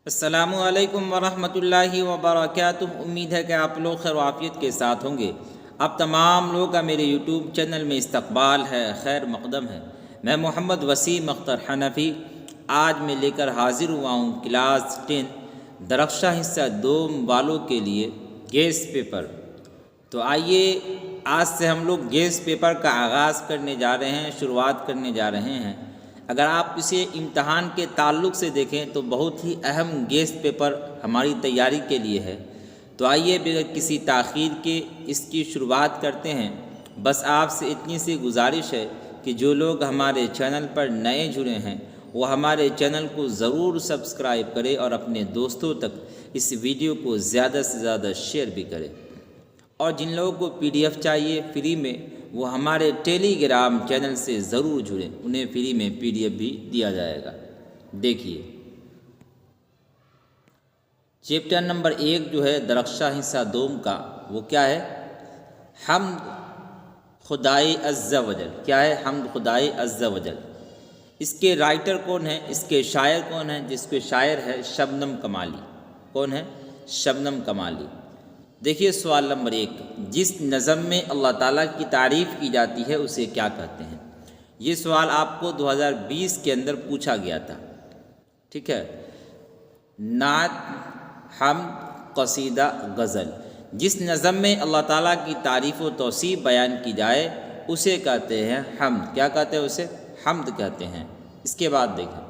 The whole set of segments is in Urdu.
السلام علیکم ورحمۃ اللہ وبرکاتہ۔ امید ہے کہ آپ لوگ خیر و عافیت کے ساتھ ہوں گے۔ آپ تمام لوگ کا میرے یوٹیوب چینل میں استقبال ہے، خیر مقدم ہے۔ میں محمد وسیم اختر حنفی آج میں لے کر حاضر ہوا ہوں کلاس 10 درخشاں حصہ دوم والوں کے لیے گیس پیپر۔ تو آئیے آج سے ہم لوگ گیس پیپر کا آغاز کرنے جا رہے ہیں، شروعات کرنے جا رہے ہیں۔ اگر آپ اسے امتحان کے تعلق سے دیکھیں تو بہت ہی اہم گیس پیپر ہماری تیاری کے لیے ہے۔ تو آئیے بغیر کسی تاخیر کے اس کی شروعات کرتے ہیں۔ بس آپ سے اتنی سی گزارش ہے کہ جو لوگ ہمارے چینل پر نئے جڑے ہیں وہ ہمارے چینل کو ضرور سبسکرائب کرے اور اپنے دوستوں تک اس ویڈیو کو زیادہ سے زیادہ شیئر بھی کرے۔ اور جن لوگوں کو PDF چاہیے فری میں وہ ہمارے ٹیلی گرام چینل سے ضرور جڑیں، انہیں فری میں PDF بھی دیا جائے گا۔ دیکھیے چیپٹر نمبر 1 جو ہے درخشاں حصہ دوم کا، وہ کیا ہے؟ حمد خدائے عز و جل۔ کیا ہے؟ حمد خدائے عز و جل۔ اس کے رائٹر کون ہیں؟ اس کے شاعر کون ہیں؟ جس کے شاعر ہے شبنم کمالی۔ کون ہے؟ شبنم کمالی۔ دیکھیے سوال نمبر 1، جس نظم میں اللہ تعالیٰ کی تعریف کی جاتی ہے اسے کیا کہتے ہیں؟ یہ سوال آپ کو 2020 کے اندر پوچھا گیا تھا، ٹھیک ہے۔ نعت، حمد، قصیدہ، غزل، جس نظم میں اللہ تعالیٰ کی تعریف و توصیف بیان کی جائے اسے کہتے ہیں حمد۔ کیا کہتے ہیں اسے؟ حمد کہتے ہیں۔ اس کے بعد دیکھیں،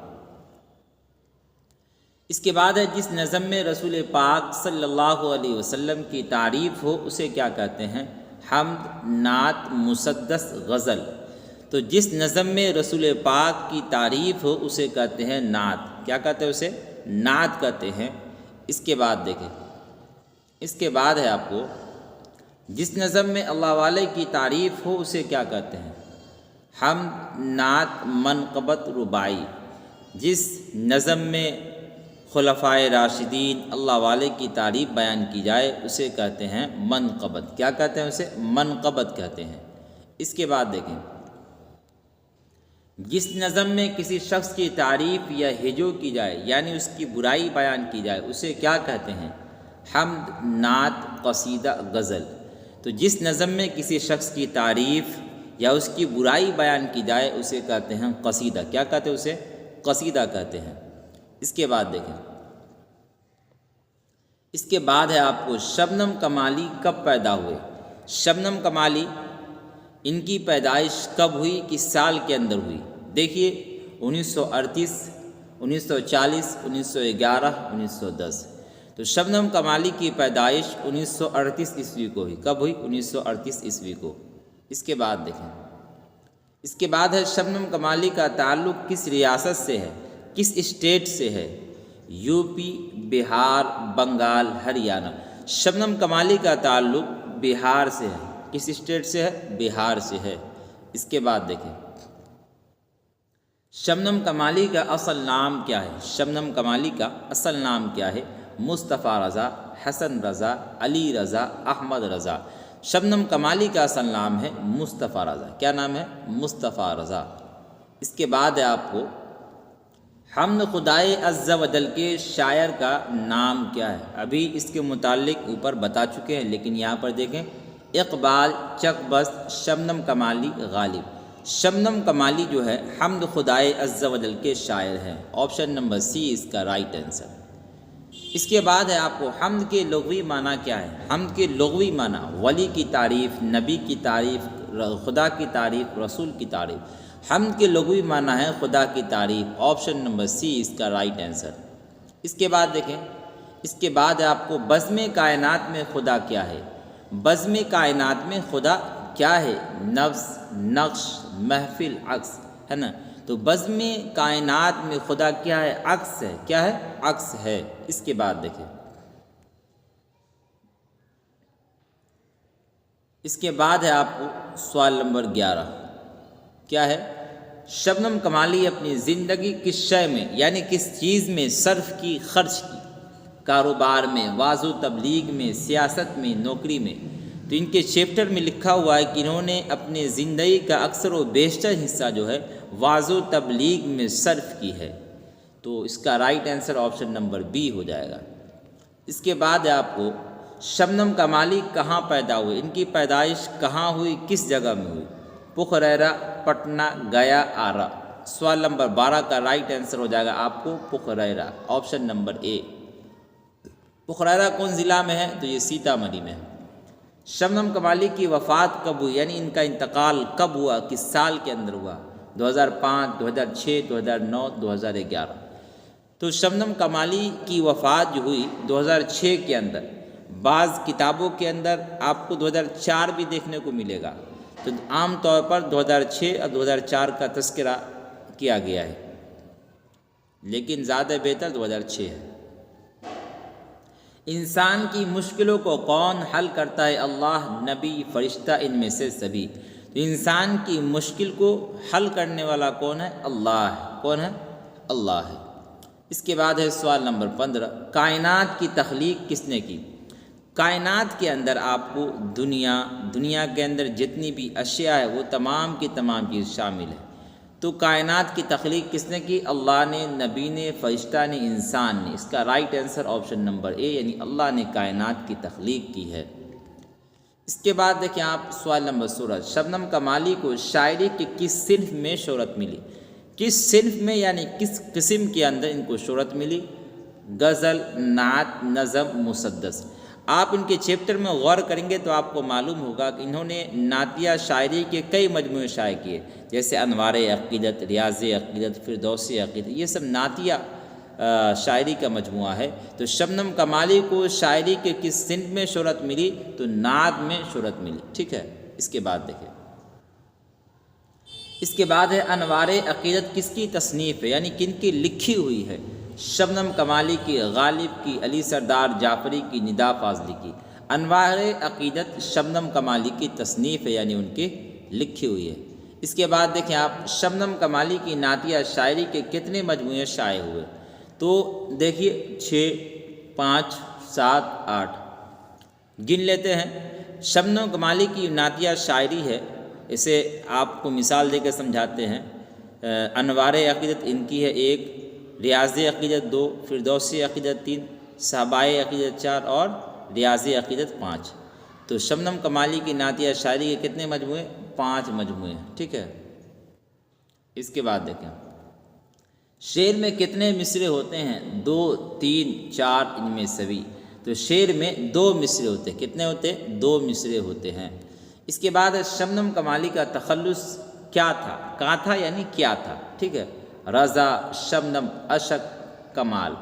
اس کے بعد ہے جس نظم میں رسول پاک صلی اللہ علیہ وسلم کی تعریف ہو اسے کیا کہتے ہیں؟ حمد، نعت، مسدس، غزل۔ تو جس نظم میں رسول پاک کی تعریف ہو اسے کہتے ہیں نعت۔ کیا کہتے ہیں اسے؟ نعت کہتے ہیں۔ اس کے بعد دیکھیں، اس کے بعد ہے آپ کو جس نظم میں اللہ والے کی تعریف ہو اسے کیا کہتے ہیں؟ حمد، نعت، منقبت، رباعی۔ جس نظم میں خلفائے راشدین اللہ والے کی تعریف بیان کی جائے اسے کہتے ہیں منقبت۔ کیا کہتے ہیں اسے؟ منقبت کہتے ہیں۔ اس کے بعد دیکھیں، جس نظم میں کسی شخص کی تعریف یا ہجو کی جائے یعنی اس کی برائی بیان کی جائے اسے کیا کہتے ہیں؟ حمد، نعت، قصیدہ، غزل۔ تو جس نظم میں کسی شخص کی تعریف یا اس کی برائی بیان کی جائے اسے کہتے ہیں قصیدہ۔ کیا کہتے ہیں اسے؟ قصیدہ کہتے ہیں۔ اس کے بعد دیکھیں، اس کے بعد ہے آپ کو شبنم کمالی کب پیدا ہوئے؟ شبنم کمالی ان کی پیدائش کب ہوئی، کس سال کے اندر ہوئی؟ دیکھیے 1938، 1940، 1911، 1910۔ تو شبنم کمالی کی پیدائش 1938 عیسوی کو ہوئی۔ کب ہوئی؟ 1938 عیسوی کو۔ اس کے بعد دیکھیں، اس کے بعد ہے شبنم کمالی کا تعلق کس ریاست سے ہے، کس اسٹیٹ سے ہے؟ UP، بہار، بنگال، ہریانہ۔ شبنم کمالی کا تعلق بہار سے ہے۔ کس اسٹیٹ سے ہے؟ بہار سے ہے۔ اس کے بعد دیکھیں، شبنم کمالی کا اصل نام کیا ہے؟ شبنم کمالی کا اصل نام کیا ہے؟ مصطفیٰ رضا، حسن رضا، علی رضا، احمد رضا۔ شبنم کمالی کا اصل نام ہے مصطفیٰ رضا۔ کیا نام ہے؟ مصطفیٰ رضا۔ اس کے بعد ہے آپ کو حمد خدائے عز و جل کے شاعر کا نام کیا ہے؟ ابھی اس کے متعلق اوپر بتا چکے ہیں، لیکن یہاں پر دیکھیں، اقبال، چک بست، شبنم کمالی، غالب۔ شبنم کمالی جو ہے حمد خدائے عز و جل کے شاعر ہیں۔ آپشن نمبر C اس کا رائٹ آنسر۔ اس کے بعد ہے آپ کو حمد کے لغوی معنی کیا ہے؟ حمد کے لغوی معنی ولی کی تعریف، نبی کی تعریف، خدا کی تعریف، رسول کی تعریف۔ حمد کے لغوی معنی ہے خدا کی تعریف۔ آپشن نمبر C اس کا رائٹ آنسر۔ اس کے بعد دیکھیں، اس کے بعد ہے آپ کو بزم کائنات میں خدا کیا ہے؟ بزم کائنات میں خدا کیا ہے؟ نفس، نقش، محفل، عکس، ہے نا؟ تو بزم کائنات میں خدا کیا ہے؟ عکس ہے۔ کیا ہے؟ عکس ہے۔ اس کے بعد دیکھیں، اس کے بعد ہے آپ کو سوال نمبر 11، کیا ہے؟ شبنم کمالی اپنی زندگی کس شے میں یعنی کس چیز میں صرف کی، خرچ کی؟ کاروبار میں، وعظ و تبلیغ میں، سیاست میں، نوکری میں؟ تو ان کے چیپٹر میں لکھا ہوا ہے کہ انہوں نے اپنے زندگی کا اکثر و بیشتر حصہ جو ہے وعظ و تبلیغ میں صرف کی ہے۔ تو اس کا right answer option number B ہو جائے گا۔ اس کے بعد آپ کو شبنم کمالی کہاں پیدا ہوئے، ان کی پیدائش کہاں ہوئی، کس جگہ میں ہوئی؟ پکریرا، پٹنہ، گیا، آرا۔ سوال نمبر 12 کا رائٹ آنسر ہو جائے گا آپ کو پکریرا، آپشن نمبر اے۔ پکریرا کون ضلع میں ہے؟ تو یہ سیتامڑھی میں ہے۔ شبنم کمالی کی وفات کب ہوئی، یعنی ان کا انتقال کب ہوا، کس سال کے اندر ہوا؟ 2005، 2006، 2009، 2011۔ تو شبنم کمالی کی وفات جو ہوئی 2006 کے اندر، بعض کتابوں کے اندر آپ کو 2004 بھی دیکھنے کو ملے گا، تو عام طور پر 2006 اور 2004 کا تذکرہ کیا گیا ہے، لیکن زیادہ بہتر 2006 ہے۔ انسان کی مشکلوں کو کون حل کرتا ہے؟ اللہ، نبی، فرشتہ، ان میں سے سبھی۔ تو انسان کی مشکل کو حل کرنے والا کون ہے؟ اللہ ہے۔ کون ہے؟ اللہ ہے۔ اس کے بعد ہے سوال نمبر 15، کائنات کی تخلیق کس نے کی؟ کائنات کے اندر آپ کو دنیا کے اندر جتنی بھی اشیاء ہے وہ تمام کی تمام چیز شامل ہے۔ تو کائنات کی تخلیق کس نے کی؟ اللہ نے، نبی نے، فرشتہ نے، انسان نے۔ اس کا رائٹ آنسر آپشن نمبر اے، یعنی اللہ نے کائنات کی تخلیق کی ہے۔ اس کے بعد دیکھیں آپ سوال نمبر 16، شبنم کمالی کو شاعری کے کس صنف میں شہرت ملی؟ کس صنف میں یعنی کس قسم کے اندر ان کو شہرت ملی؟ غزل، نعت، نظم، مسدس۔ آپ ان کے چیپٹر میں غور کریں گے تو آپ کو معلوم ہوگا کہ انہوں نے نعتیہ شاعری کے کئی مجموعے شائع کیے، جیسے انوار عقیدت، ریاض عقیدت، فردوسی عقیدت، یہ سب نعتیہ شاعری کا مجموعہ ہے۔ تو شبنم کمالی کو شاعری کے کس صنف میں شہرت ملی؟ تو نعت میں شہرت ملی، ٹھیک ہے۔ اس کے بعد دیکھیں، اس کے بعد ہے انوار عقیدت کس کی تصنیف ہے، یعنی کن کی لکھی ہوئی ہے؟ شبنم کمالی کی، غالب کی، علی سردار جعفری کی، ندا فاضلی کی۔ انوار عقیدت شبنم کمالی کی تصنیف ہے، یعنی ان کی لکھی ہوئی ہے۔ اس کے بعد دیکھیں آپ، شبنم کمالی کی نعتیہ شاعری کے کتنے مجموعے شائع ہوئے؟ تو دیکھیے 6، 5، 7، 8 گن لیتے ہیں۔ شبنم کمالی کی نعتیہ شاعری ہے، اسے آپ کو مثال دے کے سمجھاتے ہیں۔ انوار عقیدت ان کی ہے 1، ریاض عقیدت 2، فردوسی عقیدت 3، صحابۂ عقیدت 4 اور ریاض عقیدت 5۔ تو شبنم کمالی کی نعتیہ شاعری کے کتنے مجموعے؟ 5 مجموعے ہیں، ٹھیک ہے۔ اس کے بعد دیکھیں، شعر میں کتنے مصرے ہوتے ہیں؟ 2، 3، 4، ان میں سبھی۔ تو شعر میں 2 مصرے ہوتے ہیں۔ کتنے ہوتے ہیں؟ 2 مصرے ہوتے ہیں۔ اس کے بعد شبنم کمالی کا تخلص کیا تھا؟ کہاں تھا یعنی کیا تھا، ٹھیک ہے۔ رضا، شبنم، اشک، کمال۔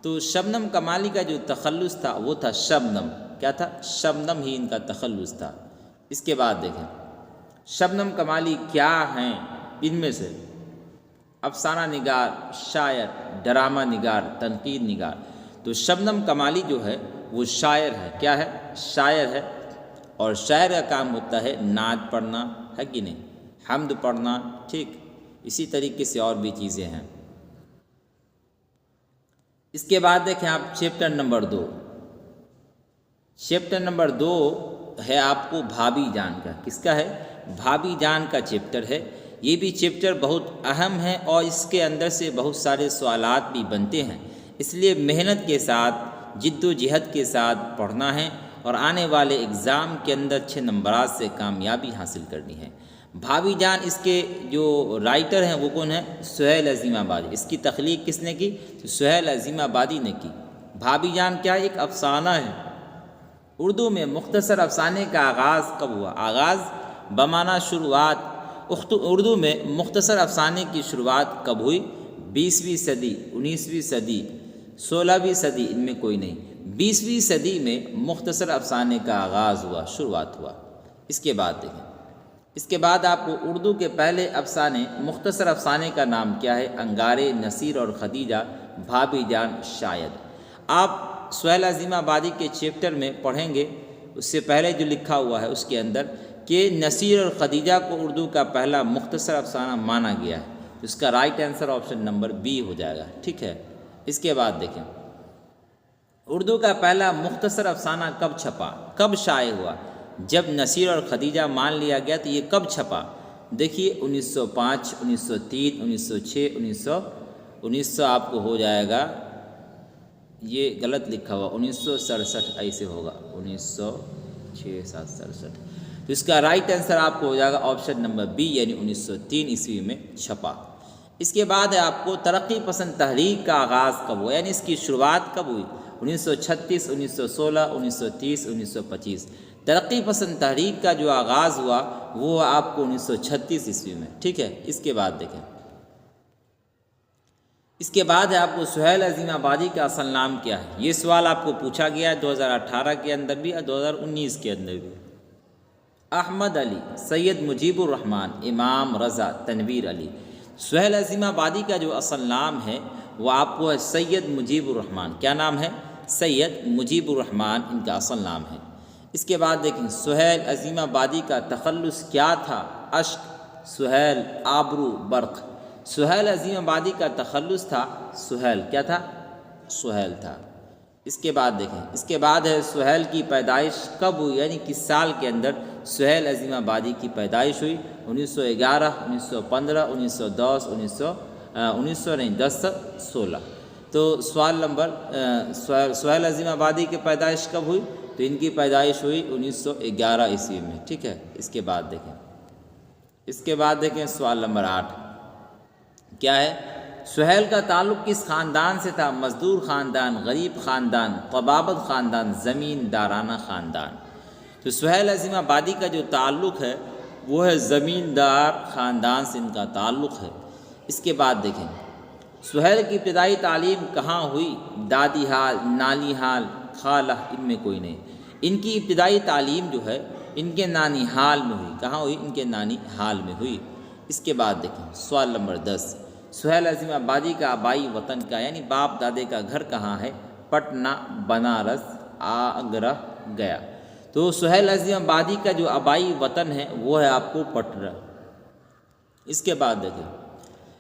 تو شبنم کمالی کا جو تخلص تھا وہ تھا شبنم۔ کیا تھا؟ شبنم ہی ان کا تخلص تھا۔ اس کے بعد دیکھیں، شبنم کمالی کیا ہیں؟ ان میں سے افسانہ نگار، شاعر، ڈرامہ نگار، تنقید نگار۔ تو شبنم کمالی جو ہے وہ شاعر ہے۔ کیا ہے؟ شاعر ہے، اور شاعر کا کام ہوتا ہے نعت پڑھنا، ہے کہ نہیں، حمد پڑھنا، ٹھیک، اسی طریقے سے اور بھی چیزیں ہیں۔ اس کے بعد دیکھیں آپ چیپٹر نمبر 2۔ چیپٹر نمبر 2 ہے آپ کو بھابھی جان کا۔ کس کا ہے؟ بھابھی جان کا چیپٹر ہے۔ یہ بھی چیپٹر بہت اہم ہے اور اس کے اندر سے بہت سارے سوالات بھی بنتے ہیں، اس لیے محنت کے ساتھ، جد و جہد کے ساتھ پڑھنا ہے اور آنے والے اگزام کے اندر اچھے نمبرات سے کامیابی حاصل کرنی ہے۔ بھابھی جان، اس کے جو رائٹر ہیں وہ کون ہیں؟ سہیل عظیم آبادی۔ اس کی تخلیق کس نے کی؟ تو سہیل عظیم آبادی نے کی۔ بھابھی جان کیا ایک افسانہ ہے۔ اردو میں مختصر افسانے کا آغاز کب ہوا؟ آغاز بمعنی شروعات۔ اردو میں مختصر افسانے کی شروعات کب ہوئی؟ 20ویں صدی، 19ویں صدی، 16ویں صدی، ان میں کوئی نہیں۔ 20ویں صدی میں مختصر افسانے کا آغاز ہوا، شروعات ہوا۔ اس کے بعد دیکھیں، اس کے بعد آپ کو اردو کے پہلے افسانے، مختصر افسانے کا نام کیا ہے؟ انگارے، نصیر اور خدیجہ، بھابھی جان، شاید۔ آپ سہیل عظیم آبادی کے چیپٹر میں پڑھیں گے، اس سے پہلے جو لکھا ہوا ہے اس کے اندر کہ نصیر اور خدیجہ کو اردو کا پہلا مختصر افسانہ مانا گیا ہے۔ اس کا right answer option number B ہو جائے گا، ٹھیک ہے۔ اس کے بعد دیکھیں، اردو کا پہلا مختصر افسانہ کب چھپا، کب شائع ہوا؟ جب نصیر اور خدیجہ مان لیا گیا تو یہ کب چھپا؟ دیکھیے 1905، 1903، 1906، 1900 آپ کو ہو جائے گا، یہ غلط لکھا ہوا 1967 ایسے ہوگا 1967 تو اس کا رائٹ آنسر آپ کو ہو جائے گا آپشن نمبر بی یعنی 1903 عیسوی میں چھپا۔ اس کے بعد ہے آپ کو ترقی پسند تحریک کا آغاز کب ہوا یعنی اس کی شروعات کب ہوئی، 1936 1916 1930 1925۔ ترقی پسند تحریک کا جو آغاز ہوا وہ آپ کو 1936 عیسوی میں، ٹھیک ہے۔ اس کے بعد دیکھیں، اس کے بعد ہے آپ کو سہیل عظیم آبادی کا اصل نام کیا ہے، یہ سوال آپ کو پوچھا گیا ہے 2018 کے اندر بھی اور 2019 کے اندر بھی۔ احمد علی، سید مجیب الرحمن، امام رضا، تنویر علی۔ سہیل عظیم آبادی کا جو اصل نام ہے وہ آپ کو ہے سید مجیب الرحمن، کیا نام ہے؟ سید مجیب الرحمن ان کا اصل نام ہے۔ اس کے بعد دیکھیں سہیل عظیم آبادی کا تخلص کیا تھا، اشک، سہیل، آبرو، برق۔ سہیل عظیم آبادی کا تخلص تھا سہیل، کیا تھا؟ سہیل تھا۔ اس کے بعد دیکھیں، اس کے بعد ہے سہیل کی پیدائش کب ہوئی یعنی کس سال کے اندر سہیل عظیم آبادی کی پیدائش ہوئی، 1911 1915 1910 16۔ تو سوال نمبر سہیل عظیم آبادی کی پیدائش کب ہوئی، تو ان کی پیدائش ہوئی 1911 عیسوی میں، ٹھیک ہے۔ اس کے بعد دیکھیں، اس کے بعد دیکھیں سوال نمبر 8 کیا ہے، سہیل کا تعلق کس خاندان سے تھا، مزدور خاندان، غریب خاندان، طبابت خاندان، زمیندارانہ خاندان۔ تو سہیل عظیم آبادی کا جو تعلق ہے وہ ہے زمیندار خاندان سے ان کا تعلق ہے۔ اس کے بعد دیکھیں سہیل کی ابتدائی تعلیم کہاں ہوئی، دادی حال، نالی حال، خالہ، ان میں کوئی نہیں۔ ان کی ابتدائی تعلیم جو ہے ان کے نانی حال میں ہوئی، کہاں ہوئی؟ ان کے نانی حال میں ہوئی۔ اس کے بعد دیکھیں سوال نمبر 10 سہیل عظیم آبادی کا آبائی وطن کا یعنی باپ دادے کا گھر کہاں ہے، پٹنہ، بنارس، آگرہ، گیا۔ تو سہیل عظیم آبادی کا جو آبائی وطن ہے وہ ہے آپ کو پٹنہ۔ اس کے بعد دیکھیں،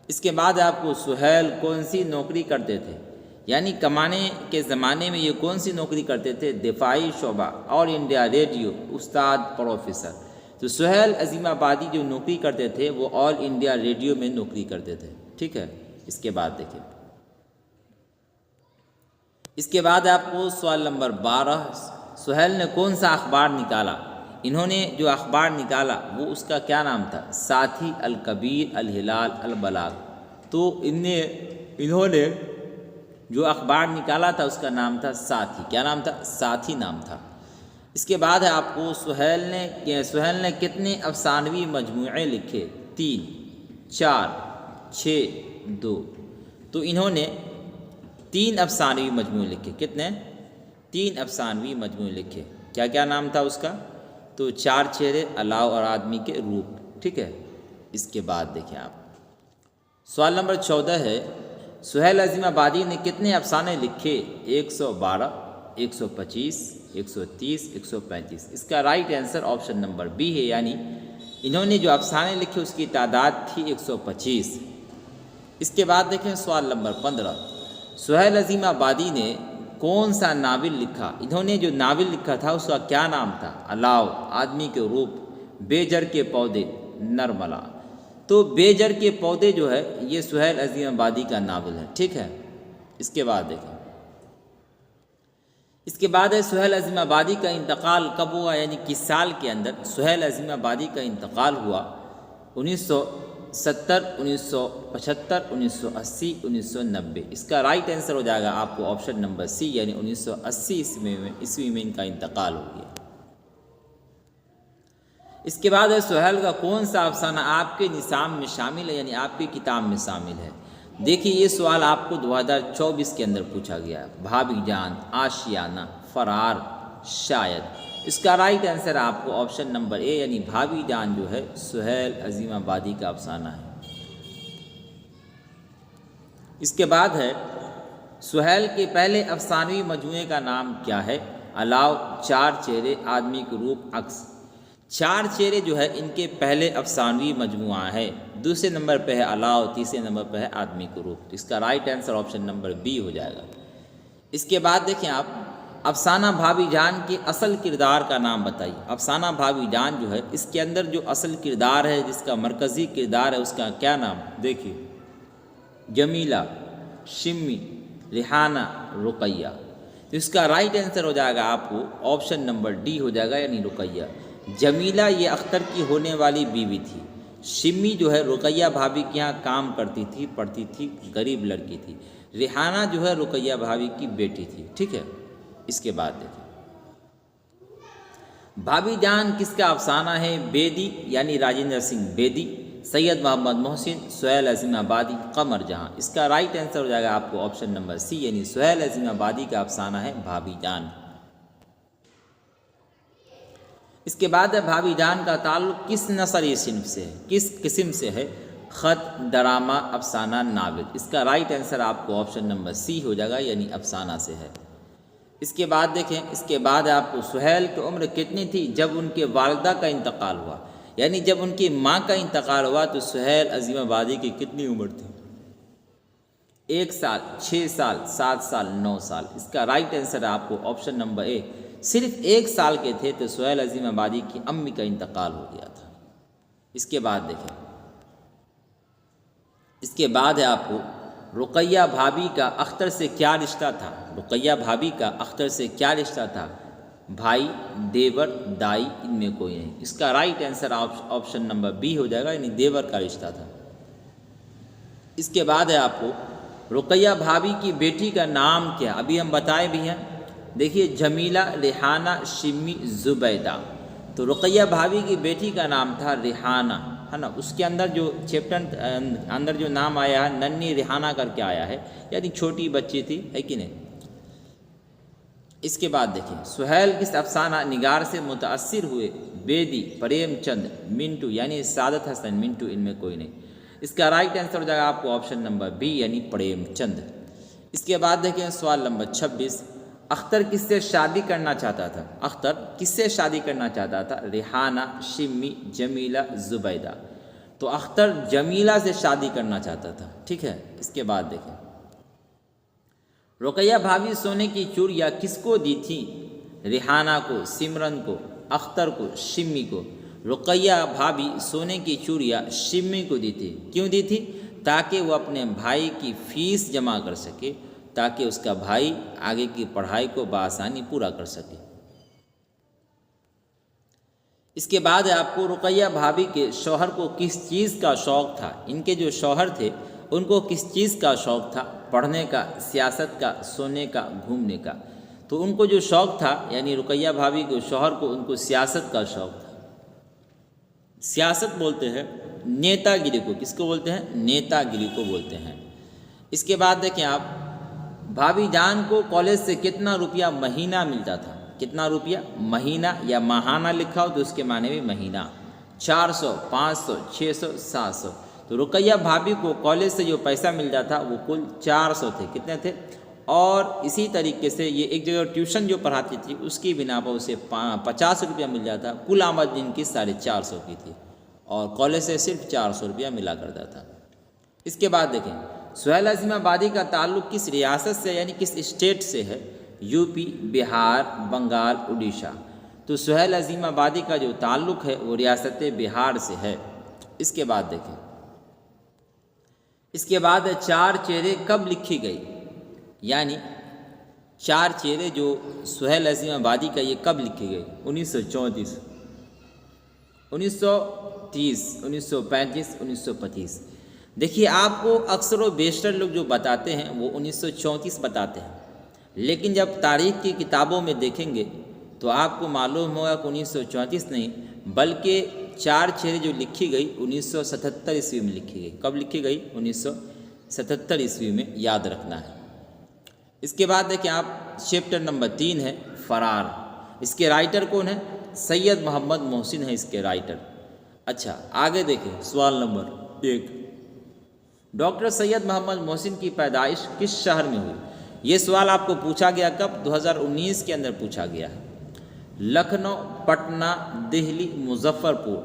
اس کے بعد آپ کو سہیل کون سی نوکری کرتے تھے یعنی کمانے کے زمانے میں یہ کون سی نوکری کرتے تھے، دفاعی شعبہ، آل انڈیا ریڈیو، استاد، پروفیسر۔ تو سہیل عظیم آبادی جو نوکری کرتے تھے وہ آل انڈیا ریڈیو میں نوکری کرتے تھے، ٹھیک ہے۔ اس کے بعد دیکھیں، اس کے بعد آپ کو سوال نمبر 12 سہیل نے کون سا اخبار نکالا، انہوں نے جو اخبار نکالا وہ اس کا کیا نام تھا، ساتھی، الکبیر، الہلال، البلاغ۔ تو انہوں نے جو اخبار نکالا تھا اس کا نام تھا ساتھی، کیا نام تھا؟ ساتھی نام تھا۔ اس کے بعد ہے آپ کو سہیل نے کتنے افسانوی مجموعے لکھے، 3 4 6 2۔ تو انہوں نے 3 افسانوی مجموعے لکھے، کتنے؟ 3 افسانوی مجموعے لکھے۔ کیا کیا نام تھا اس کا؟ تو 4 چہرے، الاؤ اور آدمی کے روپ، ٹھیک ہے۔ اس کے بعد دیکھیں آپ سوال نمبر 14 ہے سہیل عظیم آبادی نے کتنے افسانے لکھے، 112 125 130 135۔ اس کا right answer option number be ہے یعنی انہوں نے جو افسانے لکھے اس کی تعداد تھی 125۔ اس کے بعد دیکھیں سوال نمبر 15 سہیل عظیم آبادی نے کون سا ناول لکھا، انہوں نے جو ناول لکھا تھا اس کا کیا نام تھا، الاؤ، آدمی کے روپ، بیجر کے پودے، نرملا۔ تو بیجر کے پودے جو ہے یہ سہیل عظیم آبادی کا ناول ہے، ٹھیک ہے۔ اس کے بعد دیکھیں، اس کے بعد ہے سہیل عظیم آبادی کا انتقال کب ہوا یعنی کس سال کے اندر سہیل عظیم آبادی کا انتقال ہوا، 1970 1975 1980 1990۔ اس کا رائٹ آنسر ہو جائے گا آپ کو آپشن نمبر سی یعنی 1980 عیسوی میں ان کا انتقال ہو گیا۔ اس کے بعد ہے سہیل کا کون سا افسانہ آپ کے نصاب میں شامل ہے یعنی آپ کی کتاب میں شامل ہے۔ دیکھیے یہ سوال آپ کو 2024 کے اندر پوچھا گیا ہے، بھابھی جان، آشیانہ، فرار، شاید۔ اس کا رائٹ آنسر آپ کو آپشن نمبر اے یعنی بھابھی جان جو ہے سہیل عظیم آبادی کا افسانہ ہے۔ اس کے بعد ہے سہیل کے پہلے افسانوی مجموعے کا نام کیا ہے، الاؤ، 4 چہرے، آدمی کے روپ، عکس۔ 4 چہرے جو ہے ان کے پہلے افسانوی مجموعہ ہے، دوسرے نمبر پہ ہے الاؤ، تیسرے نمبر پہ ہے آدمی کے روپ۔ اس کا right answer option number B ہو جائے گا۔ اس کے بعد دیکھیں آپ افسانہ بھابھی جان کے اصل کردار کا نام بتائیے۔ افسانہ بھابھی جان جو ہے اس کے اندر جو اصل کردار ہے، جس کا مرکزی کردار ہے، اس کا کیا نام؟ دیکھیے جمیلہ، شمی، ریحانہ، رقیہ. تو اس کا رائٹ آنسر ہو جائے گا آپ کو آپشن نمبر ڈی ہو جائے گا، یعنی رقیہ. جمیلہ یہ اختر کی ہونے والی بیوی تھی. شمی جو ہے رقیہ بھابھی کے یہاں کام کرتی تھی، پڑھتی تھی، غریب لڑکی تھی. ریحانہ جو ہے رقیہ بھابھی کی بیٹی تھی. ٹھیک ہے. اس کے بعد دیکھیں بھابھی جان کس کا افسانہ ہے؟ بیدی یعنی راجندر سنگھ بیدی، سید محمد محسن، سہیل عظیم آبادی، قمر جہاں. اس کا رائٹ آنسر ہو جائے گا آپ کو آپشن نمبر سی، یعنی سہیل عظیم آبادی کا افسانہ ہے بھابھی جان. اس کے بعد ہے بھابھی جان کا تعلق کس نثری صنف سے ہے، کس قسم سے ہے؟ خط، ڈرامہ، افسانہ، ناول. اس کا رائٹ آنسر آپ کو آپشن نمبر سی ہو جائے گا، یعنی افسانہ سے ہے. اس کے بعد دیکھیں، اس کے بعد آپ کو سہیل کی عمر کتنی تھی جب ان کے والدہ کا انتقال ہوا؟ یعنی جب ان کی ماں کا انتقال ہوا تو سہیل عظیم آبادی کی کتنی عمر تھی؟ 1 سال، 6 سال، 7 سال، 9 سال. اس کا رائٹ آنسر آپ کو آپشن نمبر اے، صرف 1 سال کے تھے تو سہیل عظیم آبادی کی امی کا انتقال ہو گیا تھا. اس کے بعد دیکھیں، اس کے بعد ہے آپ کو رقیہ بھابھی کا اختر سے کیا رشتہ تھا؟ رقیہ بھابھی کا اختر سے کیا رشتہ تھا؟ بھائی، دیور، دائی، ان میں کوئی نہیں. اس کا right answer option number B ہو جائے گا، یعنی دیور کا رشتہ تھا. اس کے بعد ہے آپ کو رقیہ بھابھی کی بیٹی کا نام کیا؟ ابھی ہم بتائے بھی ہیں. دیکھیے جمیلہ، ریحانہ، شمی، زبیدہ. تو رقیہ بھابھی کی بیٹی کا نام تھا ریحانہ، ہے نا. اس کے اندر جو چیپٹر اندر جو نام آیا ہے ننھی ریحانہ کر کے آیا ہے، یعنی چھوٹی بچی تھی، ہے کہ نہیں. اس کے بعد دیکھیں سہیل کس افسانہ نگار سے متاثر ہوئے؟ بیدی، پریم چند، منٹو یعنی سعادت حسن، منٹو ان میں کوئی نہیں. اس کا رائٹ آنسر ہو جائے گا آپ کو آپشن نمبر بی، یعنی پریم چند. اس کے بعد دیکھیں سوال نمبر 26، اختر کس سے شادی کرنا چاہتا تھا؟ اختر کس سے شادی کرنا چاہتا تھا؟ ریحانہ، شمی، جمیلہ، زبیدہ. تو اختر جمیلہ سے شادی کرنا چاہتا تھا. ٹھیک ہے. اس کے بعد دیکھیں رقیہ بھابھی سونے کی چوڑیاں کس کو دی تھی؟ ریحانہ کو، سمرن کو، اختر کو، شمی کو. رقیہ بھابھی سونے کی چوڑیاں شمی کو دی تھی. کیوں دی تھی؟ تاکہ وہ اپنے بھائی کی فیس جمع کر سکے، تاکہ اس کا بھائی آگے کی پڑھائی کو بآسانی پورا کر سکے. اس کے بعد آپ کو رقیہ بھابھی کے شوہر کو کس چیز کا شوق تھا؟ ان کے جو شوہر تھے ان کو کس چیز کا شوق تھا؟ پڑھنے کا، سیاست کا، سونے کا، گھومنے کا. تو ان کو جو شوق تھا، یعنی رقیہ بھابھی کے شوہر کو ان کو سیاست کا شوق تھا. سیاست بولتے ہیں نیتا گیری کو. کس کو بولتے ہیں؟ نیتا گیری کو بولتے ہیں. اس کے بعد دیکھیں آپ بھابھی جان کو کالج سے کتنا روپیہ مہینہ ملتا تھا؟ کتنا روپیہ مہینہ، یا ماہانہ لکھا ہو تو اس کے معنی بھی مہینہ. 400، 500، 600، 700. تو رقیہ بھابھی کو کالج سے جو پیسہ ملتا تھا وہ کل 400 تھے. کتنے تھے؟ اور اسی طریقے سے یہ ایک جگہ ٹیوشن جو پڑھاتی تھی اس کی بنا پر اسے 50 روپیہ مل جاتا. کل آمد جن کی 450 کی تھی اور کالج سے صرف 400 روپیہ ملا کرتا تھا. اس کے بعد دیکھیں سہیل عظیم آبادی کا تعلق کس ریاست سے یعنی کس اسٹیٹ سے ہے؟ یو پی، بہار، بنگال، اڑیسہ. تو سہیل عظیم آبادی کا جو تعلق ہے وہ ریاست بہار سے ہے. اس کے بعد دیکھیں اس کے بعد 4 چہرے کب لکھی گئی؟ یعنی 4 چہرے جو سہیل عظیم آبادی کا یہ کب لکھی گئی؟ 1934، 1930، 1935، 1925. دیکھیے آپ کو اکثر و بیشتر لوگ جو بتاتے ہیں وہ 1934 بتاتے ہیں، لیکن جب تاریخ کی کتابوں میں دیکھیں گے تو آپ کو معلوم ہوگا کہ 1934 نہیں بلکہ 4 چہرے جو لکھی گئی 1977 عیسوی میں لکھی گئی. کب لکھی گئی؟ 1977 عیسوی میں، یاد رکھنا ہے. اس کے بعد دیکھیں آپ چیپٹر نمبر 3 ہے فرار. اس کے رائٹر کون ہے؟ سید محمد محسن ہے اس کے رائٹر. اچھا آگے دیکھیں سوال نمبر 1، ڈاکٹر سید محمد محسن کی پیدائش کس شہر میں ہوئی؟ یہ سوال آپ کو پوچھا گیا کب؟ 2019 کے اندر پوچھا گیا ہے. لکھنؤ، پٹنہ، دہلی، مظفر پور.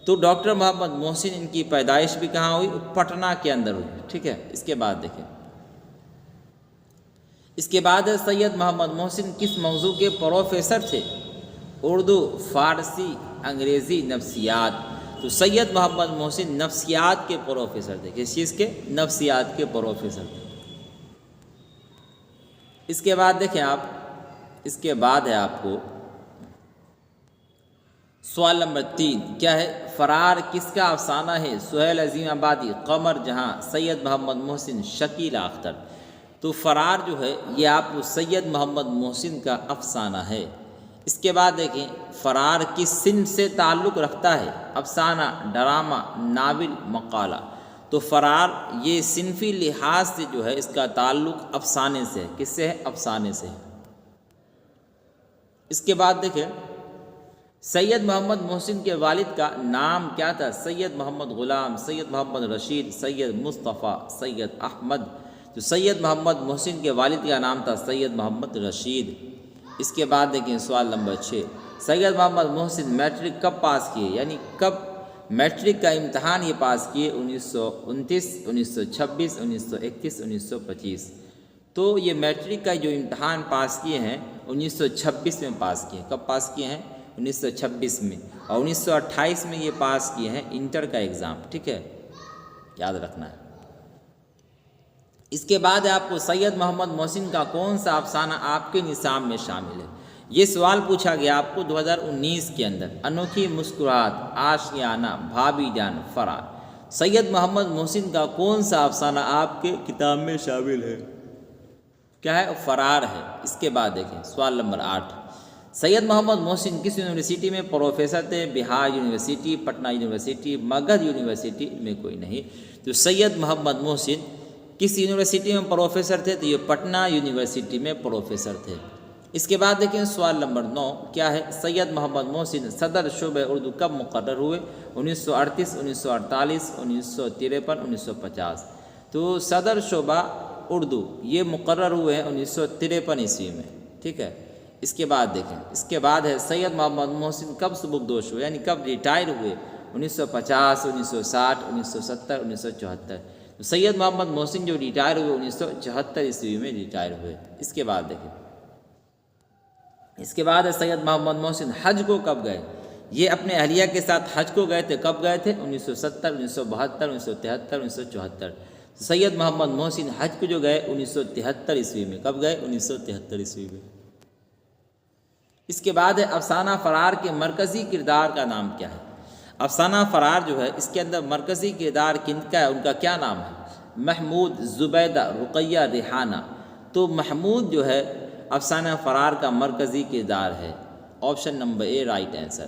تو ڈاکٹر محمد محسن ان کی پیدائش بھی کہاں ہوئی؟ پٹنہ کے اندر ہوئی. ٹھیک ہے. اس کے بعد دیکھیں اس کے بعد سید محمد محسن کس موضوع کے پروفیسر تھے؟ اردو، فارسی، انگریزی، نفسیات. تو سید محمد محسن نفسیات کے پروفیسر تھے. کس چیز کے؟ نفسیات کے پروفیسر تھے. اس کے بعد دیکھیں آپ، اس کے بعد ہے آپ کو سوال نمبر 3 کیا ہے؟ فرار کس کا افسانہ ہے؟ سہیل عظیم آبادی، قمر جہاں، سید محمد محسن، شکیل اختر۔ تو فرار جو ہے یہ آپ کو سید محمد محسن کا افسانہ ہے۔ اس کے بعد دیکھیں فرار کس صنف سے تعلق رکھتا ہے؟ افسانہ، ڈرامہ، ناول، مقالہ۔ تو فرار یہ صنفی لحاظ سے جو ہے اس کا تعلق افسانے سے ہے۔ کس سے ہے؟ افسانے سے ہے۔ اس کے بعد دیکھیں سید محمد محسن کے والد کا نام کیا تھا؟ سید محمد غلام، سید محمد رشید، سید مصطفیٰ، سید احمد۔ تو سید محمد محسن کے والد کا نام تھا سید محمد رشید۔ اس کے بعد دیکھیں سوال نمبر 6 سید محمد محسن میٹرک کب پاس کیے؟ یعنی کب میٹرک کا امتحان یہ پاس کیے؟ 1929، 1926، 1931، 1925۔ تو یہ میٹرک کا جو امتحان پاس کیے ہیں 1926 میں پاس کیے۔ کب پاس کیے ہیں؟ 1926 میں۔ اور 1928 میں یہ پاس کیے ہیں انٹر کا ایگزام۔ ٹھیک ہے، یاد رکھنا ہے۔ اس کے بعد آپ کو سید محمد محسن کا کون سا افسانہ آپ کے نصاب میں شامل ہے؟ یہ سوال پوچھا گیا آپ کو 2019 کے اندر۔ انوکھی مسکراہٹ، آشیانہ، بھابھی جان، فرار۔ سید محمد محسن کا کون سا افسانہ آپ کے کتاب میں شامل ہے؟ کیا ہے؟ فرار ہے۔ اس کے بعد دیکھیں سوال نمبر 8 سید محمد محسن کس یونیورسٹی میں پروفیسر تھے؟ Bihar university, Patna university, Magadh university میں کوئی نہیں۔ تو سید محمد محسن کس یونیورسٹی میں پروفیسر تھے؟ تو یہ پٹنہ یونیورسٹی میں پروفیسر تھے۔ اس کے بعد دیکھیں سوال نمبر 9 کیا ہے؟ سید محمد محسن صدر شعبہ اردو کب مقرر ہوئے؟ 1938، 1948، 1953، 1950۔ تو صدر شعبہ اردو یہ مقرر ہوئے ہیں 1953 عیسوی میں۔ ٹھیک ہے، اس کے بعد دیکھیں، اس کے بعد ہے سید محمد محسن کب سبکدوش ہوئے؟ یعنی کب ریٹائر ہوئے؟ 1950، 1960، 1970، 1974۔ تو سید محمد محسن جو ریٹائر ہوئے 1974 عیسوی میں ریٹائر ہوئے۔ اس کے بعد دیکھیں، اس کے بعد ہے سید محمد محسن حج کو کب گئے؟ یہ اپنے اہلیہ کے ساتھ حج کو گئے تھے۔ کب گئے تھے؟ 1970، 1972، 1973، 1974۔ سید محمد محسن حج کو جو گئے 1973 عیسوی میں۔ کب گئے؟ 1973 عیسوی میں۔ اس کے بعد ہے افسانہ فرار کے مرکزی کردار کا نام کیا ہے؟ افسانہ فرار جو ہے اس کے اندر مرکزی کردار کن کا ہے؟ ان کا کیا نام ہے؟ محمود، زبیدہ، رقیہ، ریحانہ۔ تو محمود جو ہے افسانہ فرار کا مرکزی کردار ہے۔ Option number A right answer.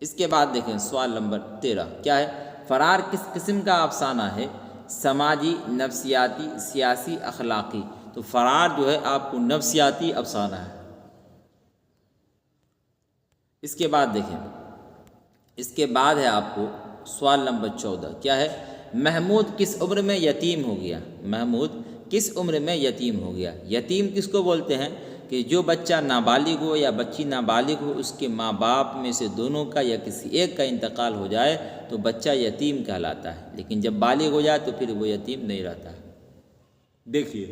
اس کے بعد دیکھیں سوال نمبر 13 کیا ہے؟ فرار کس قسم کا افسانہ ہے؟ سماجی، نفسیاتی، سیاسی، اخلاقی۔ تو فرار جو ہے آپ کو نفسیاتی افسانہ ہے۔ اس کے بعد دیکھیں، اس کے بعد ہے آپ کو سوال نمبر 14 کیا ہے؟ محمود کس عمر میں یتیم ہو گیا؟ محمود کس عمر میں یتیم ہو گیا؟ یتیم کس کو بولتے ہیں؟ کہ جو بچہ نابالغ ہو یا بچی نابالغ ہو، اس کے ماں باپ میں سے دونوں کا یا کسی ایک کا انتقال ہو جائے تو بچہ یتیم کہلاتا ہے، لیکن جب بالغ ہو جائے تو پھر وہ یتیم نہیں رہتا ہے۔ دیکھیے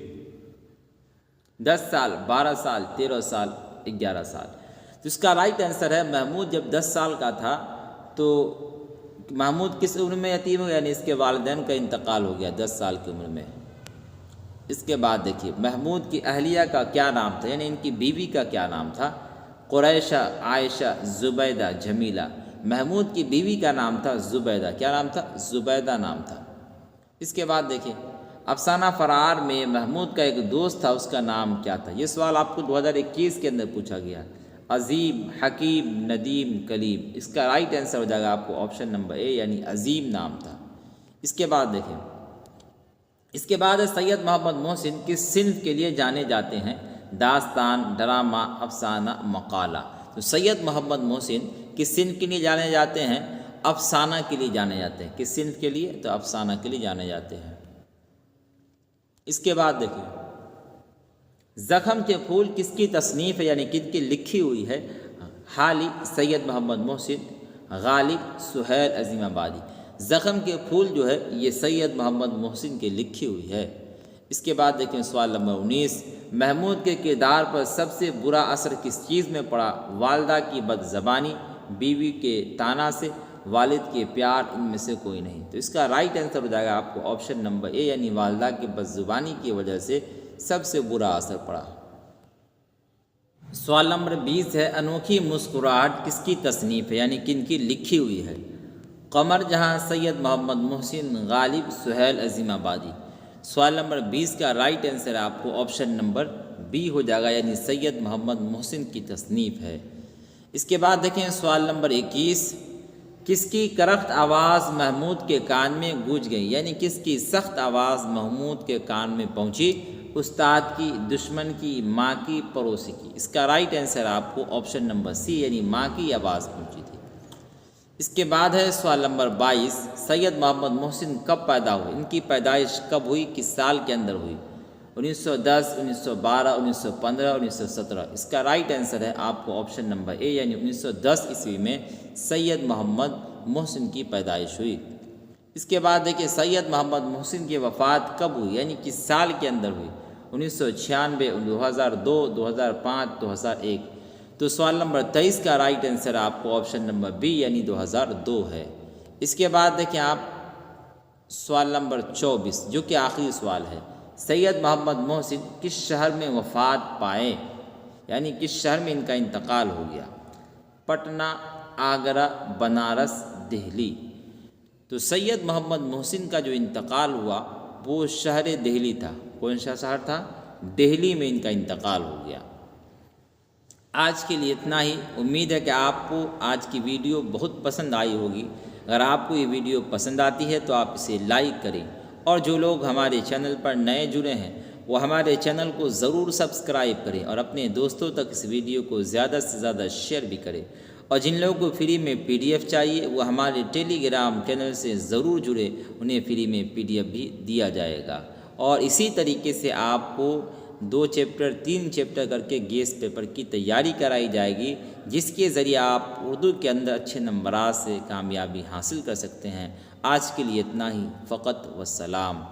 10 سال، 12 سال، 13 سال، 11 سال۔ تو اس کا رائٹ آنسر ہے محمود جب 10 سال کا تھا تو محمود کس عمر میں یتیم ہو؟ یعنی اس کے والدین کا انتقال ہو گیا 10 سال کی عمر میں۔ اس کے بعد دیکھیے محمود کی اہلیہ کا کیا نام تھا؟ یعنی ان کی بیوی کا کیا نام تھا؟ قریشہ، عائشہ، زبیدہ، جمیلہ۔ محمود کی بیوی کا نام تھا زبیدہ۔ کیا نام تھا؟ زبیدہ نام تھا۔ اس کے بعد دیکھیے افسانہ فرار میں محمود کا ایک دوست تھا، اس کا نام کیا تھا؟ یہ سوال آپ کو 2021 کے اندر پوچھا گیا۔ عظیم، حکیم، ندیم، کلیم۔ اس کا رائٹ آنسر ہو جائے گا آپ کو آپشن نمبر اے یعنی عظیم نام تھا۔ اس کے بعد دیکھیں، اس کے بعد سید محمد محسن کس صنف کے لیے جانے جاتے ہیں؟ داستان، ڈرامہ، افسانہ، مقالہ۔ تو سید محمد محسن کس صنف کے لیے جانے جاتے ہیں؟ افسانہ کے لیے جانے جاتے ہیں۔ کس صنف کے لیے؟ تو افسانہ کے لیے جانے جاتے ہیں۔ اس کے بعد دیکھیں زخم کے پھول کس کی تصنیف ہے؟ یعنی کن کی لکھی ہوئی ہے؟ حالی، سید محمد محسن، غالب، سہیل عظیم آبادی۔ زخم کے پھول جو ہے یہ سید محمد محسن کی لکھی ہوئی ہے۔ اس کے بعد دیکھیں سوال نمبر 19 محمود کے کردار پر سب سے برا اثر کس چیز میں پڑا؟ والدہ کی بد زبانی، بیوی کے طعنہ سے، والد کے پیار، ان میں سے کوئی نہیں۔ تو اس کا رائٹ آنسر ہو جائے گا آپ کو آپشن نمبر اے یعنی والدہ کی بد زبانی کی وجہ سے سب سے برا اثر پڑا۔ سوال نمبر 20 ہے، انوکھی مسکراہٹ کس کی تصنیف ہے، یعنی کن کی لکھی ہوئی ہے؟ قمر جہاں، سید محمد محسن، غالب، سہیل عظیم آبادی۔ سوال نمبر 20 کا رائٹ آنسر آپ کو آپشن نمبر بی ہو جائے گا، یعنی سید محمد محسن کی تصنیف ہے۔ اس کے بعد دیکھیں سوال نمبر 21، کس کی کرخت آواز محمود کے کان میں گونج گئی، یعنی کس کی سخت آواز محمود کے کان میں پہنچی؟ استاد کی، دشمن کی، ماں کی، پڑوسی کی۔ اس کا رائٹ آنسر آپ کو آپشن نمبر سی، یعنی ماں کی آواز پہنچی تھی۔ اس کے بعد ہے سوال نمبر 22، سید محمد محسن کب پیدا ہوئے، ان کی پیدائش کب ہوئی، کس سال کے اندر ہوئی؟ 1910، 1912، 1915، 1917۔ اس کا رائٹ آنسر ہے آپ کو آپشن نمبر اے، یعنی 1910 عیسوی میں سید محمد محسن کی پیدائش ہوئی۔ اس کے بعد دیکھیں سید محمد محسن کی وفات کب ہوئی، یعنی کس سال کے اندر ہوئی؟ 1996، 2002، 2005، 2001۔ تو سوال نمبر 23 کا رائٹ آنسر آپ کو آپشن نمبر بی، یعنی 2002 ہے۔ اس کے بعد دیکھیں آپ سوال نمبر 24، جو کہ آخری سوال ہے، سید محمد محسن کس شہر میں وفات پائے، یعنی کس شہر میں ان کا انتقال ہو گیا؟ پٹنہ، آگرہ، بنارس، دہلی۔ تو سید محمد محسن کا جو انتقال ہوا وہ شہر دہلی تھا۔ کون سا شہر تھا؟ دہلی میں ان کا انتقال ہو گیا۔ آج کے لیے اتنا ہی۔ امید ہے کہ آپ کو آج کی ویڈیو بہت پسند آئی ہوگی۔ اگر آپ کو یہ ویڈیو پسند آتی ہے تو آپ اسے لائک کریں، اور جو لوگ ہمارے چینل پر نئے جڑے ہیں وہ ہمارے چینل کو ضرور سبسکرائب کریں، اور اپنے دوستوں تک اس ویڈیو کو زیادہ سے زیادہ شیئر بھی کریں۔ اور جن لوگوں کو فری میں PDF چاہیے وہ ہمارے ٹیلی گرام چینل سے ضرور جڑے، انہیں فری میں PDF بھی دیا جائے گا۔ اور اسی طریقے سے آپ کو 2 چیپٹر 3 چیپٹر کر کے گیس پیپر کی تیاری کرائی جائے گی، جس کے ذریعے آپ اردو کے اندر اچھے نمبرات سے کامیابی حاصل کر سکتے ہیں۔ آج کے لیے اتنا ہی، فقط والسلام۔